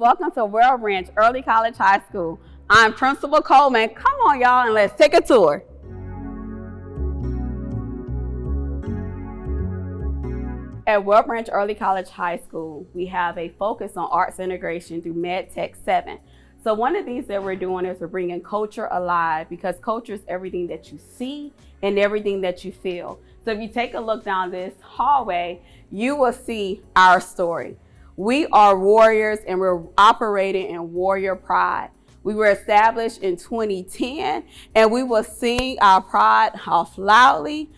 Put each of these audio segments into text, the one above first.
welcome to World Ranch Early College High School. I'm Principal Coleman. Come on, y'all, and let's take a tour. At World Ranch Early College High School, we have a focus on arts integration through MedTech 7. So one of these that we're doing is we're bringing culture alive, because culture is everything that you see and everything that you feel. So if you take a look down this hallway, you will see our story. We are warriors and we're operating in warrior pride. We were established in 2010 and we will sing our pride off loudly.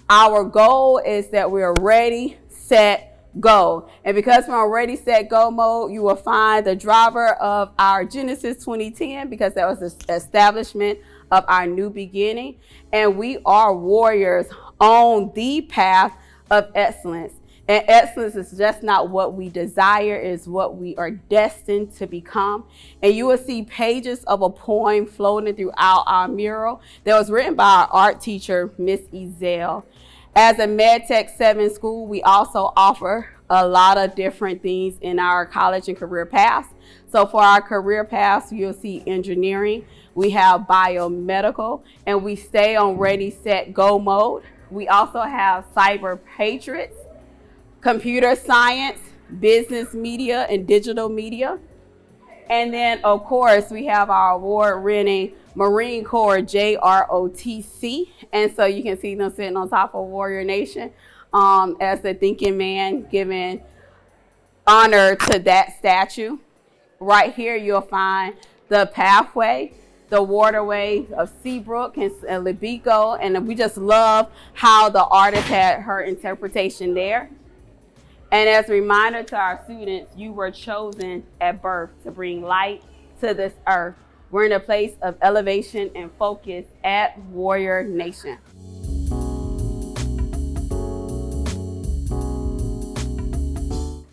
Our goal is that we're ready, set, go. And because we're on ready, set, go mode, you will find the driver of our Genesis 2010, because that was the establishment of our new beginning. And we are warriors on the path of excellence. And excellence is just not what we desire, it's what we are destined to become. And you will see pages of a poem floating throughout our mural that was written by our art teacher, Miss Ezell. As a MedTech 7 school, we also offer a lot of different things in our college and career paths. So for our career paths, you'll see engineering, we have biomedical, and we stay on ready, set, go mode. We also have cyber patriots, computer science, business media, and digital media. And then, of course, we have our award-winning Marine Corps JROTC. And so you can see them sitting on top of Warrior Nation as the thinking man, giving honor to that statue. Right here, you'll find the pathway, the waterway of Seabrook and Libico. And we just love how the artist had her interpretation there. And as a reminder to our students, you were chosen at birth to bring light to this earth. We're in a place of elevation and focus at Warrior Nation.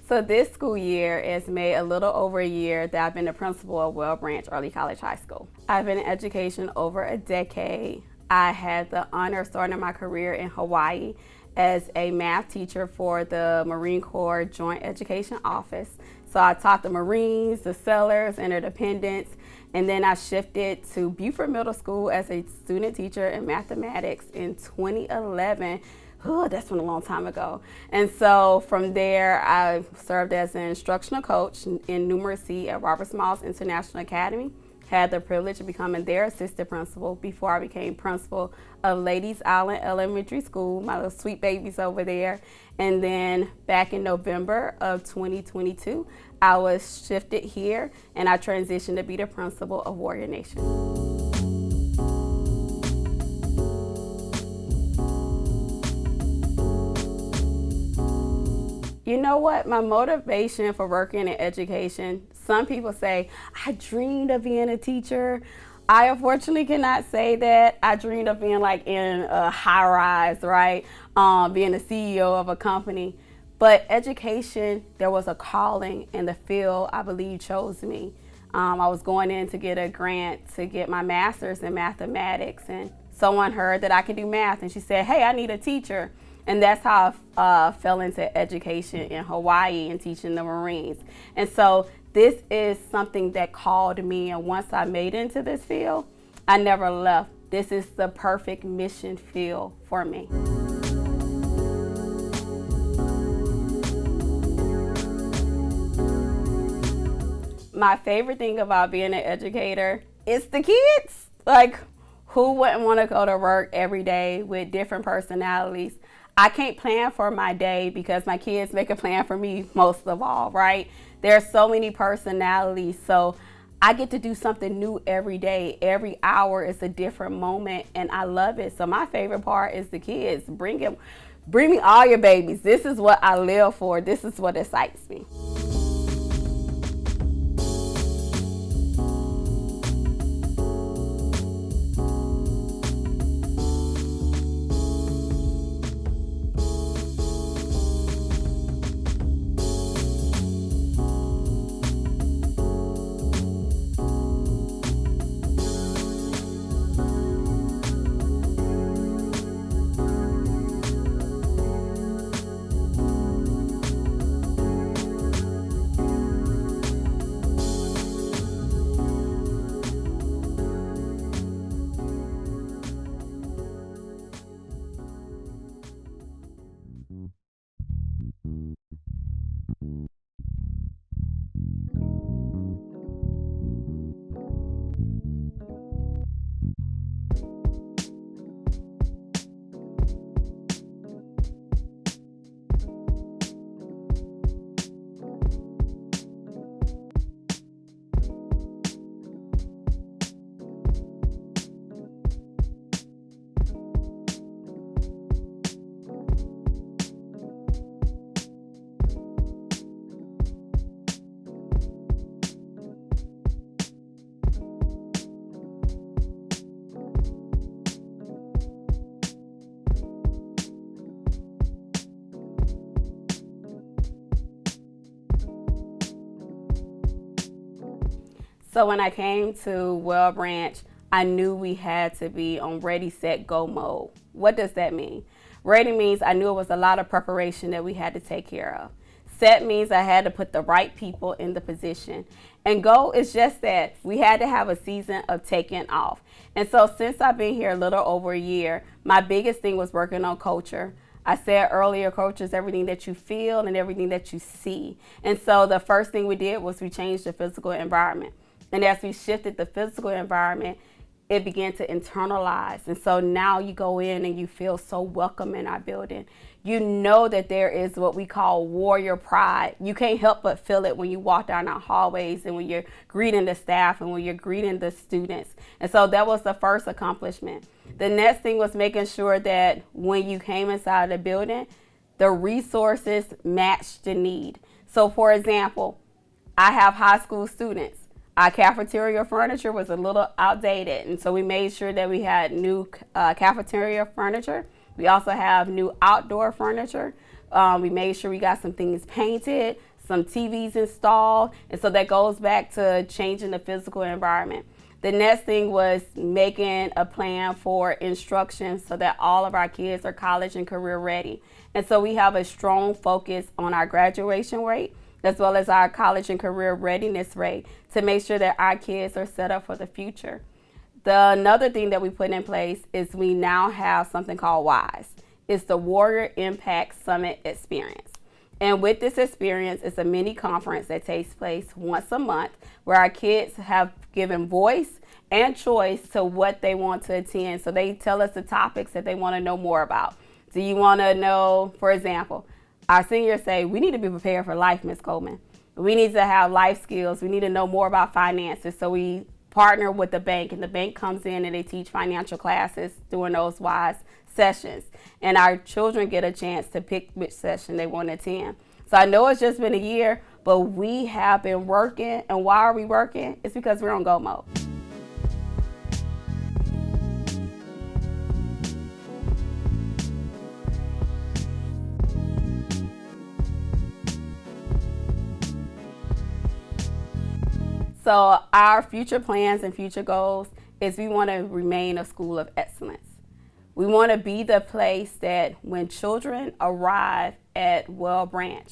So this school year is made a little over a year that I've been the principal of World Ranch Early College High School. I've been in education over a decade. I had the honor of starting my career in Hawaii as a math teacher for the Marine Corps Joint Education Office. So I taught the Marines, the sailors, and their dependents, and then I shifted to Beaufort Middle School as a student teacher in mathematics in 2011. Oh, that's been a long time ago. And so from there, I served as an instructional coach in numeracy at Robert Smalls International Academy. Had the privilege of becoming their assistant principal before I became principal of Ladies Island Elementary School, my little sweet babies over there. And then back in November of 2022, I was shifted here and I transitioned to be the principal of Warrior Nation. You know what? My motivation for working in education, some people say, I dreamed of being a teacher. I unfortunately cannot say that. I dreamed of being like in a high rise, right? Being the CEO of a company. But education, there was a calling in the field I believe chose me. I was going in to get a grant to get my master's in mathematics, and someone heard that I could do math and she said, hey, I need a teacher. And that's how I fell into education in Hawaii and teaching the Marines. And so this is something that called me, and once I made it into this field, I never left. This is the perfect mission field for me. My favorite thing about being an educator is the kids. Like, who wouldn't want to go to work every day with different personalities? I can't plan for my day because my kids make a plan for me most of all, right? There are so many personalities, so I get to do something new every day. Every hour is a different moment, and I love it. So my favorite part is the kids. Bring me all your babies. This is what I live for. This is what excites me. So when I came to Well Branch, I knew we had to be on ready, set, go mode. What does that mean? Ready means I knew it was a lot of preparation that we had to take care of. Set means I had to put the right people in the position. And go is just that we had to have a season of taking off. And so since I've been here a little over a year, my biggest thing was working on culture. I said earlier, culture is everything that you feel and everything that you see. And so the first thing we did was we changed the physical environment. And as we shifted the physical environment, it began to internalize. And so now you go in and you feel so welcome in our building. You know that there is what we call warrior pride. You can't help but feel it when you walk down our hallways and when you're greeting the staff and when you're greeting the students. And so that was the first accomplishment. The next thing was making sure that when you came inside the building, the resources matched the need. So for example, I have high school students. Our cafeteria furniture was a little outdated, and so we made sure that we had new cafeteria furniture. We also have new outdoor furniture. We made sure we got some things painted, some TVs installed, and so that goes back to changing the physical environment. The next thing was making a plan for instruction so that all of our kids are college and career ready. And so we have a strong focus on our graduation rate, as well as our college and career readiness rate, to make sure that our kids are set up for the future. Another thing that we put in place is we now have something called WISE. It's the Warrior Impact Summit Experience. And with this experience, it's a mini conference that takes place once a month where our kids have given voice and choice to what they want to attend. So they tell us the topics that they want to know more about. Do you want to know, for example, our seniors say, we need to be prepared for life, Ms. Coleman. We need to have life skills. We need to know more about finances. So we partner with the bank, and the bank comes in and they teach financial classes during those WISE sessions. And our children get a chance to pick which session they want to attend. So I know it's just been a year, but we have been working. And why are we working? It's because we're on go mode. So our future plans and future goals is we want to remain a school of excellence. We want to be the place that when children arrive at Well Branch,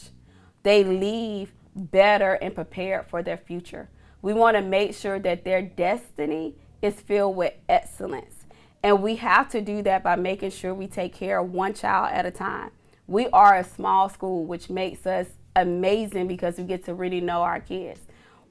they leave better and prepared for their future. We want to make sure that their destiny is filled with excellence. And we have to do that by making sure we take care of one child at a time. We are a small school, which makes us amazing because we get to really know our kids.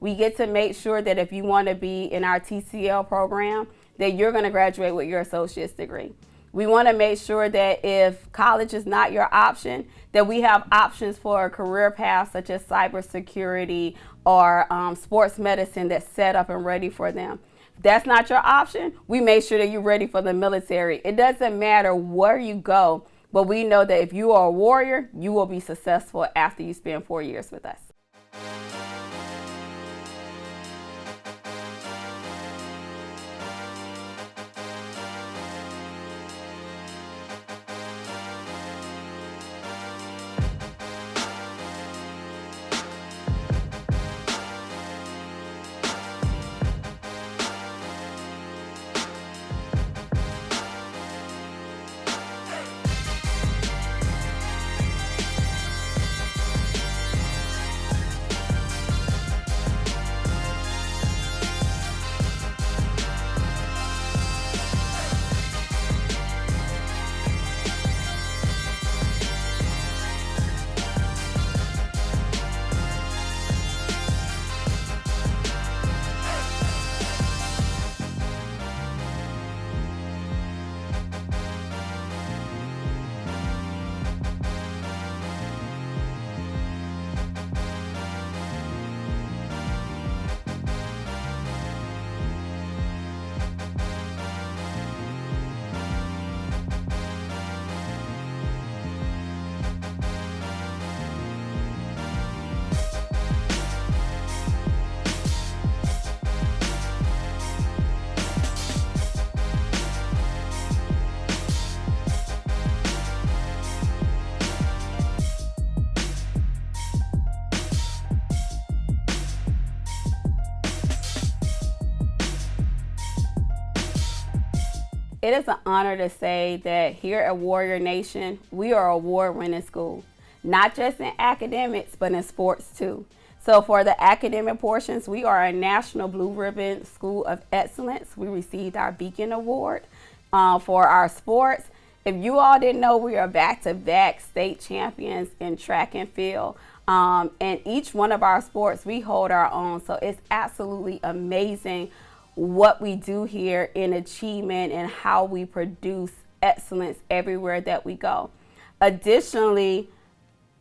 We get to make sure that if you want to be in our TCL program, that you're going to graduate with your associate's degree. We want to make sure that if college is not your option, that we have options for a career path such as cybersecurity or sports medicine that's set up and ready for them. If that's not your option, we make sure that you're ready for the military. It doesn't matter where you go, but we know that if you are a warrior, you will be successful after you spend 4 years with us. It is an honor to say that here at Warrior Nation, we are a award-winning school, not just in academics, but in sports too. So for the academic portions, we are a National Blue Ribbon School of Excellence. We received our Beacon Award. For our sports, if you all didn't know, we are back-to-back state champions in track and field. And each one of our sports, we hold our own. So it's absolutely amazing what we do here in achievement and how we produce excellence everywhere that we go. Additionally,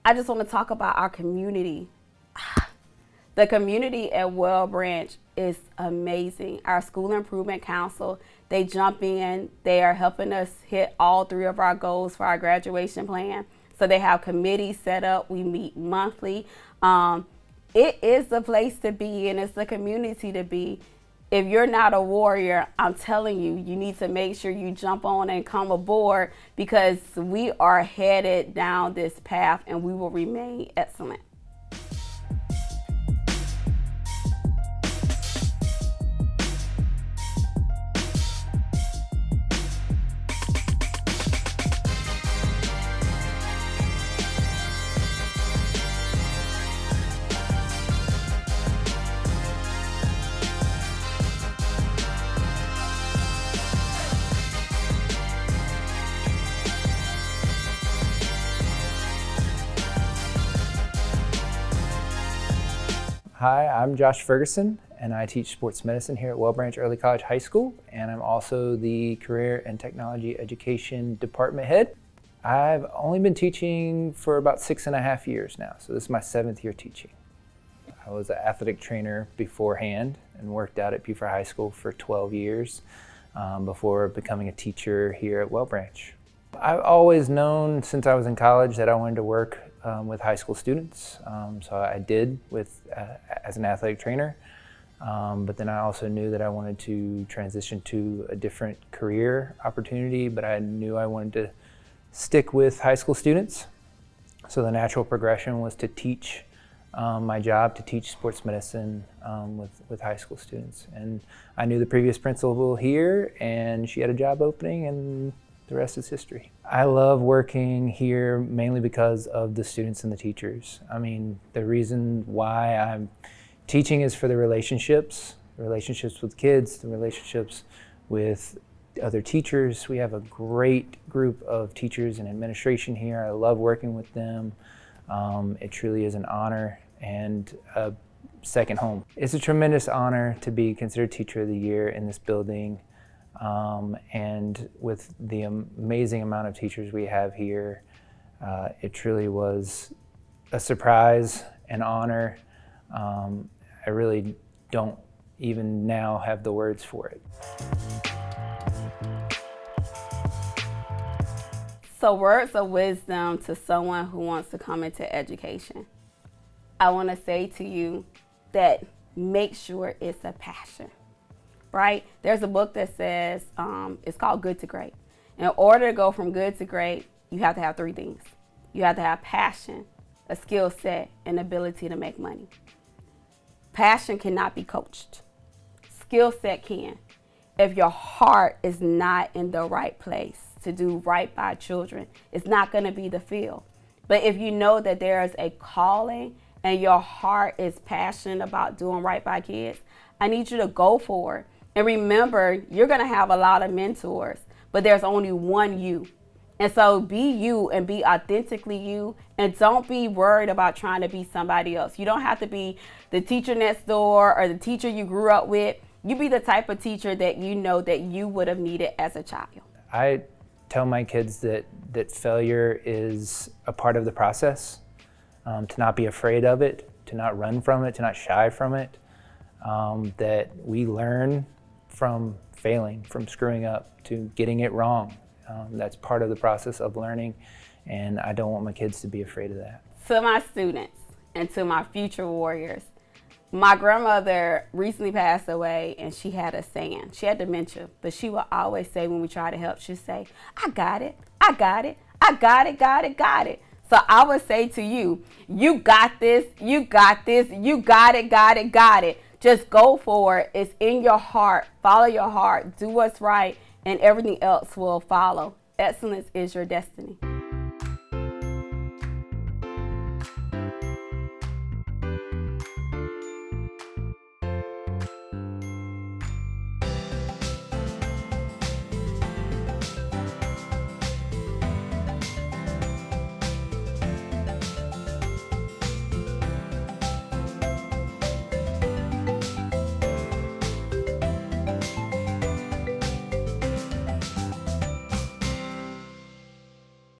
I just want to talk about our community. The community at Weld Branch is amazing. Our School Improvement Council, they jump in. They are helping us hit all 3 of our goals for our graduation plan. So they have committees set up. We meet monthly. It is the place to be, and it's the community to be. If you're not a warrior, I'm telling you, you need to make sure you jump on and come aboard, because we are headed down this path and we will remain excellent. Hi, I'm Josh Ferguson, and I teach sports medicine here at Weld Branch Early College High School, and I'm also the Career and Technology Education Department Head. I've only been teaching for about 6.5 years now, so this is my 7th year teaching. I was an athletic trainer beforehand and worked out at Beaufort High School for 12 years before becoming a teacher here at Weld Branch. I've always known since I was in college that I wanted to work with high school students, so I did as an athletic trainer, but then I also knew that I wanted to transition to a different career opportunity, but I knew I wanted to stick with high school students. So the natural progression was to teach my job, to teach sports medicine with high school students. And I knew the previous principal here, and she had a job opening, and the rest is history. I love working here mainly because of the students and the teachers. I mean, the reason why I'm teaching is for the relationships with kids, the relationships with other teachers. We have a great group of teachers and administration here. I love working with them. It truly is an honor and a second home. It's a tremendous honor to be considered Teacher of the Year in this building. And with the amazing amount of teachers we have here, it truly was a surprise, an honor. I really don't even now have the words for it. So words of wisdom to someone who wants to come into education. I want to say to you that make sure it's a passion. Right? There's a book that says, it's called Good to Great. In order to go from good to great, you have to have 3 things. You have to have passion, a skill set, and ability to make money. Passion cannot be coached. Skill set can. If your heart is not in the right place to do right by children, it's not going to be the field. But if you know that there is a calling and your heart is passionate about doing right by kids, I need you to go for it. And remember, you're going to have a lot of mentors, but there's only one you. And so be you and be authentically you, and don't be worried about trying to be somebody else. You don't have to be the teacher next door or the teacher you grew up with. You be the type of teacher that you know that you would have needed as a child. I tell my kids that failure is a part of the process, to not be afraid of it, to not run from it, to not shy from it, that we learn from failing, from screwing up, to getting it wrong. That's part of the process of learning, and I don't want my kids to be afraid of that. To my students and to my future warriors, my grandmother recently passed away, and she had a saying. She had dementia, but she would always say when we try to help, she'd say, I got it, I got it, I got it, got it, got it. So I would say to you, you got this, you got this, you got it, got it, got it. Just go for it. It's in your heart. Follow your heart. Do what's right. and everything else will follow. Excellence is your destiny.